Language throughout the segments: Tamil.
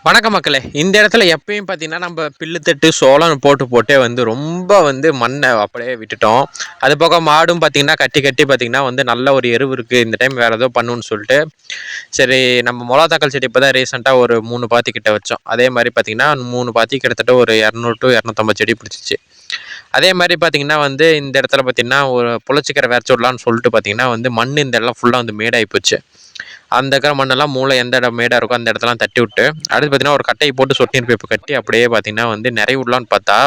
வணக்கம் மக்களே. இந்த இடத்துல எப்பயும் பார்த்தீங்கன்னா, நம்ம பில்லுத்தட்டு, சோளம் போட்டே ரொம்ப மண்ணை அப்படியே விட்டுட்டோம். அது போக மாடும் பார்த்தீங்கன்னா, கட்டி கட்டி பார்த்தீங்கன்னா நல்ல ஒரு எருவு இருக்குது. இந்த டைம் வேறு ஏதோ பண்ணணும்னு சொல்லிட்டு, சரி நம்ம மொளகா தக்காளி செடி இப்போ தான் ரீசெண்டாக ஒரு 3 பாத்தி கிட்ட வச்சோம். அதே மாதிரி பார்த்தீங்கன்னா 3 பாத்தி கிட்டத்தட்ட ஒரு 200 to 250 செடி பிடிச்சிச்சு. அதே மாதிரி பார்த்தீங்கன்னா இந்த இடத்துல பார்த்தீங்கன்னா, ஒரு புளிச்சக்கீரை விதைச்சு விடலான்னு சொல்லிட்டு பார்த்தீங்கன்னா மண் இந்த இடம் ஃபுல்லாக மேடாகி போச்சு. அந்த இருக்கிற மண்ணெல்லாம் மூளை எந்த இடம் மேடாக இருக்கோ அந்த இடத்தெல்லாம் தட்டி விட்டு, அடுத்து பார்த்தீங்கன்னா ஒரு கட்டையை போட்டு சொட்டு நீர் பைப்பு கட்டி அப்படியே பார்த்தீங்கன்னா நிறைய விடலான்னு பார்த்தா,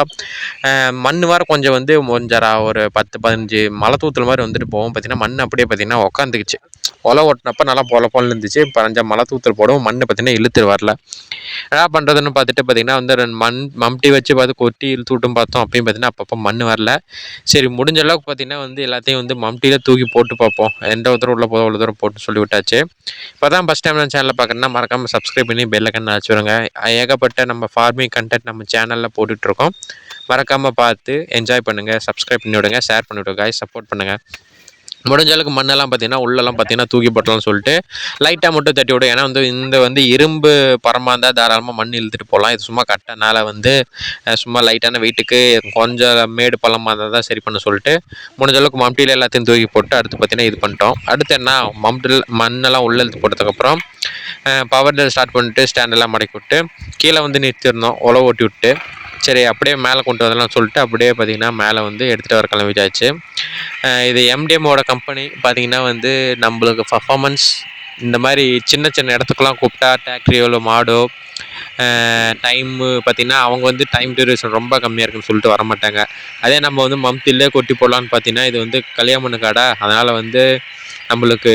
மண் வேறு கொஞ்சம் கொஞ்சம் ஒரு 10-15 மலை தூத்தல் மாதிரி வந்துட்டு போகும். பார்த்தீங்கன்னா மண் அப்படியே பார்த்தீங்கன்னா உட்காந்துக்குச்சு. ஒலை ஓட்டினப்ப நல்லா பொல இருந்துச்சு. இப்போ 5 மலை தூத்தல் போடவும் மண் பார்த்தீங்கன்னா இழுத்து வரல. என்ன பண்ணுறதுன்னு பார்த்துட்டு பார்த்தீங்கன்னா 2 மம்டி வச்சு பார்த்து கொட்டி இழுத்து விட்டும் பார்த்தோம். அப்பயும் பார்த்தீங்கன்னா அப்பப்போ மண் வரல. சரி முடிஞ்ச அளவுக்கு பார்த்தீங்கன்னா எல்லாத்தையும் மம்டியில் தூக்கி போட்டு பார்ப்போம். எந்த தூரம் உள்ள போதோ அவ்வளோ தூரம் போட்டு சொல்லி விட்டாச்சு. இப்போ தான் ஃபஸ்ட் டைம் நம்ம சேனலில் பார்க்குறேன்னா மறக்காமல் சப்ஸ்கிரைப் பண்ணி பெல் ஐக்கான் அடிச்சு விடுங்க. ஏகப்பட்ட நம்ம ஃபார்மிங் கண்டென்ட் நம்ம சேனலில் போட்டுட்ருக்கோம். மறக்காமல் பார்த்து என்ஜாய் பண்ணுங்கள். சப்ஸ்கிரைப் பண்ணி விடுங்க, ஷேர் பண்ணி விடுங்க, சப்போர்ட் பண்ணுங்கள். முடிஞ்ச அளவுக்கு மண்ணெல்லாம் பார்த்தீங்கன்னா உள்ளெல்லாம் பார்த்தீங்கன்னா தூக்கி போட்டலாம்னு சொல்லிட்டு லைட்டாக மட்டும் தட்டி விடும். ஏன்னா இந்த இரும்பு பரமாக இருந்தால் தாராளமாக மண் இழுத்துட்டு போகலாம். இது சும்மா கட்டனால சும்மா லைட்டான வெயிட்டுக்கு கொஞ்சம் மேடு பள்ளமாக இருந்தால் தான் சரி பண்ண சொல்லிட்டு முடிஞ்ச அளவுக்கு மம்டியில் எல்லாத்தையும் தூக்கி போட்டு அடுத்து பார்த்தீங்கன்னா இது பண்ணிட்டோம். அடுத்து என்ன மண்ணெல்லாம் உள்ள இழுத்து போட்டதுக்கப்புறம் பவர் டில் ஸ்டார்ட் பண்ணிட்டு ஸ்டாண்டெல்லாம் மடக்கி விட்டு கீழே நிறுத்திருந்தோம் உழவு ஓட்டி விட்டு. சரி அப்படியே மேலே கொண்டு வரலாம் சொல்லிட்டு அப்படியே பார்த்திங்கன்னா மேலே எடுத்துகிட்டு வர கிளம்பிட்டாச்சு. இது எம்டிஎம்மோட கம்பெனி பார்த்திங்கன்னா நம்மளுக்கு பர்ஃபார்மன்ஸ் இந்த மாதிரி சின்ன சின்ன இடத்துக்குலாம் கூப்பிட்டா டிராக்டரியோ மாடோ டைமு பார்த்திங்கன்னா அவங்க டைம் டியூரேஷன் ரொம்ப கம்மியாக இருக்குன்னு சொல்லிட்டு வரமாட்டாங்க. அதே நம்ம மம்திலே கொட்டி போடலான்னு பார்த்தீங்கன்னா இது கல்யாண காடை. அதனால் நம்மளுக்கு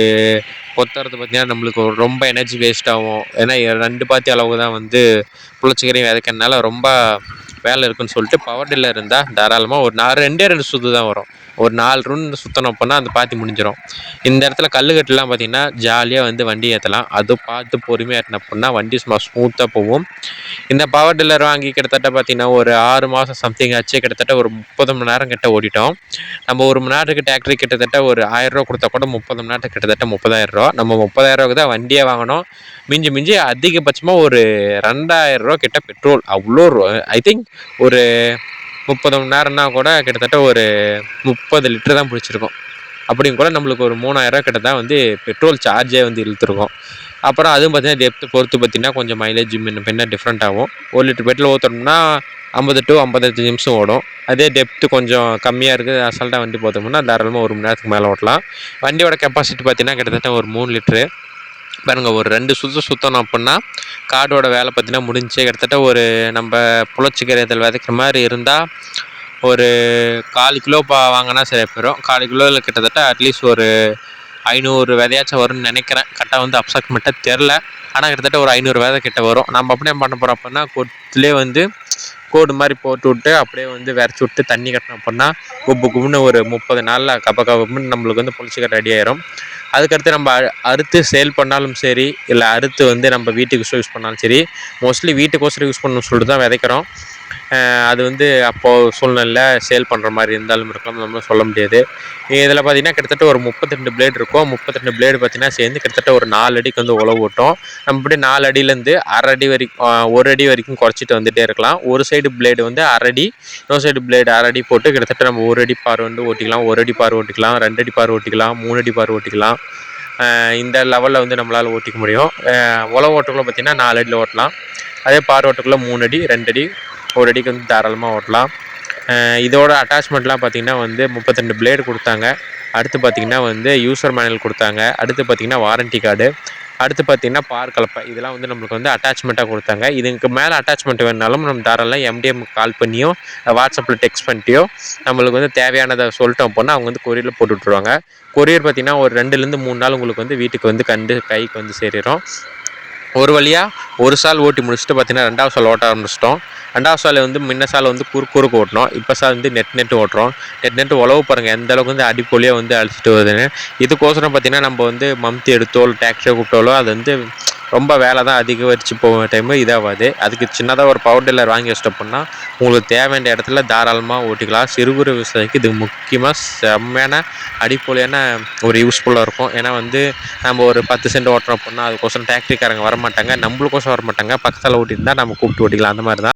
கொத்துறது பார்த்திங்கன்னா நம்மளுக்கு ரொம்ப எனர்ஜி வேஸ்ட் ஆகும். ஏன்னா 2 பாத்தி அளவு தான் புளிச்சக்கீரையும் விதைக்கிறதுனால ரொம்ப வேலை இருக்குன்னு சொல்லிட்டு பவர் டில்லர் இருந்தால் தாராளமாக ஒரு 2 சுற்று தான் வரும். ஒரு 4 ரவுண்ட் சுற்றணும் அப்படின்னா அந்த பாத்தி முடிஞ்சிடும். இந்த இடத்துல கல்லுக்கட்டுலாம் பார்த்திங்கன்னா ஜாலியாக வண்டி ஏற்றலாம். அதுவும் பார்த்து பொறுமையாக ஏற்றின அப்படின்னா வண்டி சும்மா ஸ்மூத்தாக போகும். இந்த பவர் டில்லர் வாங்கி கிட்டத்தட்ட பார்த்திங்கன்னா ஒரு 6 மாதம் சம்திங் ஆச்சு. கிட்டத்தட்ட ஒரு 30 மணி நேரம் கிட்ட ஓடிட்டோம். நம்ம 1 மணி நேரத்துக்கு டிராக்டரி கிட்டத்தட்ட ஒரு 1000 ரூபா கொடுத்தா கூட 30 மணி நேரத்துக்கு கிட்டத்தட்ட 30,000 ரூபா. நம்ம 30,000 ரூபாய்க்கு தான் வண்டியே வாங்கினோம். மிஞ்சி அதிகபட்சமாக ஒரு 2,000 ரூபா கிட்ட பெட்ரோல். அவ்வளோ ஐ திங்க் ஒரு 30 மணி நேரம்னா கூட கிட்டத்தட்ட ஒரு 30 லிட்டர் தான் பிடிச்சிருக்கோம். அப்படியும் கூட நம்மளுக்கு ஒரு 3,000 ரூபா கிட்ட தான் பெட்ரோல் சார்ஜே இழுத்துருக்கோம். அப்புறம் அதுவும் பார்த்தீங்கன்னா டெப்த்து பொறுத்து பார்த்தீங்கன்னா கொஞ்சம் மைலேஜ் பின்ன டிஃப்ரெண்ட் ஆகும். 1 லிட்டர் பெட்ரோல் ஊற்றணும்னா 50 to 55 நிமிஷம் ஓடும். அதே டெப்த்து கொஞ்சம் கம்மியாக இருக்குது அசால்ட்டாக வண்டி போட்டோம்னா தாராளமாக 1 மணி நேரத்துக்கு மேலே ஓட்டலாம். வண்டியோட கெப்பாசிட்டி பார்த்தீங்கன்னா கிட்டத்தட்ட ஒரு 3 லிட்ரு. பாருங்கள், ஒரு 2 சுற்றணும் அப்படின்னா காடோட வேலை பார்த்தீங்கன்னா முடிஞ்சு. கிட்டத்தட்ட ஒரு நம்ம புளிச்சக்கீரையில் விதைக்கிற மாதிரி இருந்தால் ஒரு 1/4 கிலோ வாங்கினா சரியாக போயிடும். 1/4 கிலோவில் கிட்டத்தட்ட அட்லீஸ்ட் ஒரு 500 விதையாச்சும் வரும்னு நினைக்கிறேன். கரெக்டாக அப்ராக்சிமேட்டாக தெரில. ஆனால் கிட்டத்தட்ட ஒரு 500 விதை கிட்ட வரும். நம்ம அப்படியே பண்ண போகிறோம் அப்படின்னா கொட்டிலே கோடு மாதிரி போட்டு விட்டு அப்படியே விரைச்சி விட்டு தண்ணி கட்டணும் அப்படின்னா குப்புன்னு ஒரு 30 நாளில் கப்பன்னு நம்மளுக்கு புளிச்சக்கீரை ரெடி ஆயிரும். அதுக்கடுத்து நம்ம அறுத்து சேல் பண்ணாலும் சரி, இல்லை அறுத்து நம்ம வீட்டுக்கு யூஸ் பண்ணாலும் சரி, மோஸ்ட்லி வீட்டுக்கோசரம் யூஸ் பண்ணணும்னு சொல்லிட்டு தான் விதைக்கிறோம். அது அப்போது சூழ்நிலை சேல் பண்ணுற மாதிரி இருந்தாலும் இருக்கலாம், நம்ம சொல்ல முடியாது. இதில் பார்த்திங்கன்னா கிட்டத்தட்ட ஒரு 32 பிளேடு இருக்கும். 32 பிளேடு பார்த்திங்கன்னா சேர்ந்து கிட்டத்தட்ட ஒரு 4 அடிக்கு உழவு ஓட்டும். நம்ம இப்படி 4 அடியிலேருந்து 1/2 அடி வரைக்கும் 1 அடி வரைக்கும் குறைச்சிட்டு வந்துகிட்டே இருக்கலாம். ஒரு சைடு பிளேடு 1/2 அடி, இன்னொரு சைடு பிளேடு 1/2 அடி போட்டு கிட்டத்தட்ட நம்ம 1 அடி பார் ஓட்டிக்கலாம், 1 அடி பார் ஓட்டிக்கலாம், 2 அடி பார் ஓட்டிக்கலாம், 3 அடி பார் ஓட்டிக்கலாம். இந்த லெவலில் நம்மளால் ஓட்டிக்க முடியும். உழவு ஓட்டுக்குள்ளே பார்த்திங்கன்னா 4 அடியில் ஓட்டலாம். அதே பார் ஓட்டுக்குள்ளே 3 அடி, 2 அடி, 1 அடிக்கு தாராளமாக ஓட்டலாம். இதோட அட்டாச்மெண்ட்லாம் பார்த்திங்கன்னா 32 பிளேடு கொடுத்தாங்க. அடுத்து பார்த்திங்கன்னா யூசர் மேனுவல் கொடுத்தாங்க. அடுத்து பார்த்திங்கன்னா வாரண்டி கார்டு. அடுத்து பார்த்திங்கன்னா பார் கலப்பை. இதெல்லாம் நம்மளுக்கு அட்டாச்மெண்ட்டாக கொடுத்தாங்க. இதுக்கு மேலே அட்டாச்மெண்ட் வேணுனாலும் நம்ம தாராளம் எம்டிஎம் கால் பண்ணியோ வாட்ஸ்அப்பில் டெக்ஸ்ட் பண்ணிட்டியோ நம்மளுக்கு தேவையானதை சொல்லிட்டோம் அப்படின்னா அவங்க கொரியரில் போட்டு விட்ருவாங்க. கொரியர் பார்த்திங்கன்னா ஒரு 2லேருந்து 3 நாள் உங்களுக்கு வீட்டுக்கு கைக்கு சேரிடும். ஒரு வழியாக ஒரு சால் ஓட்டி முடிச்சுட்டு பார்த்திங்கன்னா 2வது சால் ஓட்ட ஆரம்பிச்சிட்டோம். 2வது சால் முன்ன சால் குறுக்கு ஓட்டணும். இப்போ சால் நெட் ஓட்டுறோம். நெட் உழவு பாருங்கள் எந்த அளவுக்கு அடிப்பொலியாக அழிச்சிட்டு வருதுன்னு. இதுக்கோசரம் பார்த்திங்கன்னா நம்ம மம்தி எடுத்தோ டிராக்டரை கூப்பிட்டாலோ அது ரொம்ப வேலை தான் அதிகரித்து போகிற டைமு இதாகாது. அதுக்கு சின்னதாக ஒரு பவர் டில்லர் வாங்கி வச்சிட்டோம்னா உங்களுக்கு தேவையான இடத்துல தாராளமாக ஓட்டிக்கலாம். சிறு குறு விவசாயிக்கு இது முக்கியமாக செம்மையான அடிப்பொலியான ஒரு யூஸ்ஃபுல்லாக இருக்கும். ஏன்னா வந்து நம்ம ஒரு 10 சென்ட் ஓட்டுறோம் அப்படின்னா அதுக்கோசரம் டிராக்டரிக்காரங்க வரமாட்டாங்க, நம்மளுக்கோசம் வரமாட்டாங்க, பக்கத்தில் ஓட்டியிருந்தால் நம்ம கூப்பிட்டு ஓட்டிக்கலாம். அந்த மாதிரி தான்